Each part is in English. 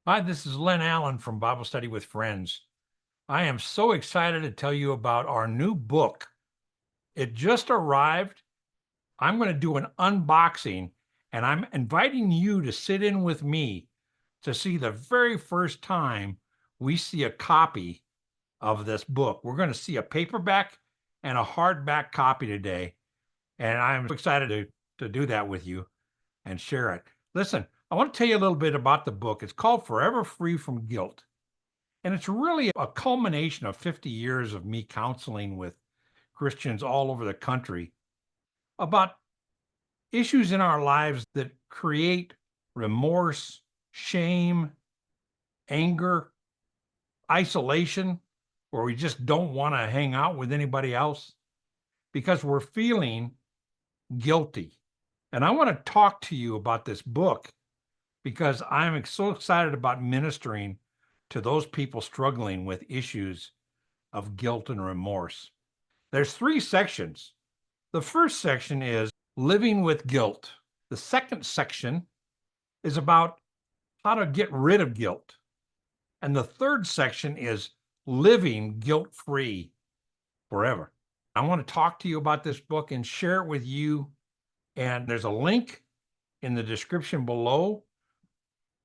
Hi, this is Len Allen from Bible Study with Friends. I am so excited to tell you about our new book. It just arrived. I'm going to do an unboxing, and I'm inviting you to sit in with me to see the very first time we see a copy of this book. We're going to see a paperback and a hardback copy today, and I'm excited to do that with you and share it. Listen, I want to tell you a little bit about the book. It's called Forever Free from Guilt. And it's really a culmination of 50 years of me counseling with Christians all over the country about issues in our lives that create remorse, shame, anger, isolation, where we just don't want to hang out with anybody else because we're feeling guilty. And I want to talk to you about this book because I'm so excited about ministering to those people struggling with issues of guilt and remorse. There's 3 sections. The first section is living with guilt. The second section is about how to get rid of guilt. And the third section is living guilt-free forever. I want to talk to you about this book and share it with you. And there's a link in the description below.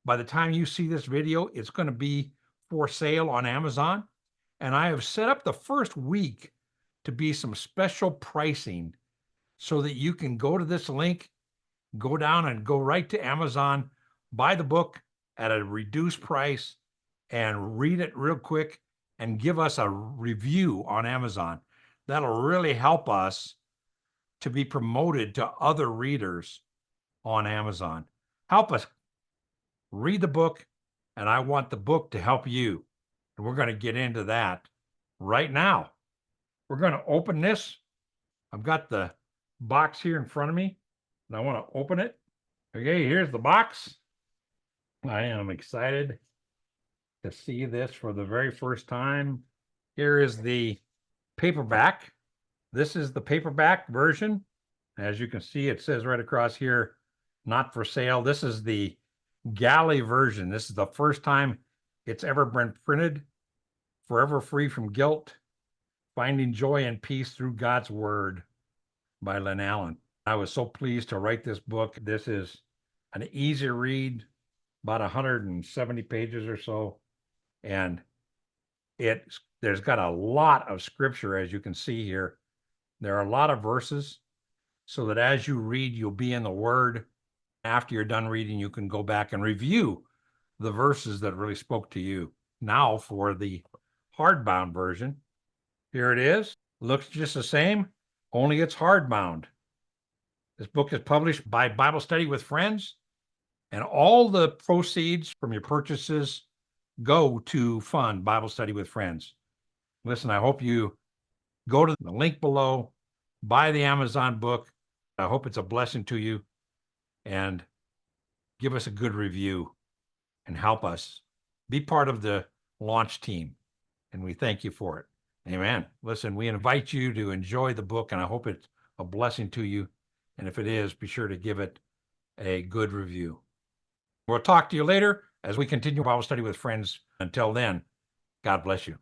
By the time you see this video, it's going to be for sale on Amazon. And I have set up the first week to be some special pricing so that you can go to this link, go down and go right to Amazon, buy the book at a reduced price and read it real quick and give us a review on Amazon. That'll really help us to be promoted to other readers on Amazon. Help us read the book, and I want the book to help you. And we're going to get into that right now. We're going to open this. I've got the box here in front of me, and I want to open it. Okay, here's the box. I am excited to see this for the very first time. Here is the paperback. This is the paperback version. As you can see, it says right across here, not for sale. This is the galley version. This is the first time it's ever been printed. Forever Free from Guilt, Finding Joy and Peace Through God's Word by Len Allen. I was so pleased to write this book. This is an easy read, about 170 pages or so. And there's got a lot of scripture, as you can see here. There are a lot of verses so that as you read, you'll be in the Word. After you're done reading, you can go back and review the verses that really spoke to you. Now for the hardbound version. Here it is. Looks just the same, only it's hardbound. This book is published by Bible Study with Friends, and all the proceeds from your purchases go to fund Bible Study with Friends. Listen, I hope you go to the link below, buy the Amazon book. I hope it's a blessing to you, and give us a good review and help us be part of the launch team. And we thank you for it. Amen. Listen, we invite you to enjoy the book, and I hope it's a blessing to you. And if it is, be sure to give it a good review. We'll talk to you later as we continue Bible Study with Friends. Until then, God bless you.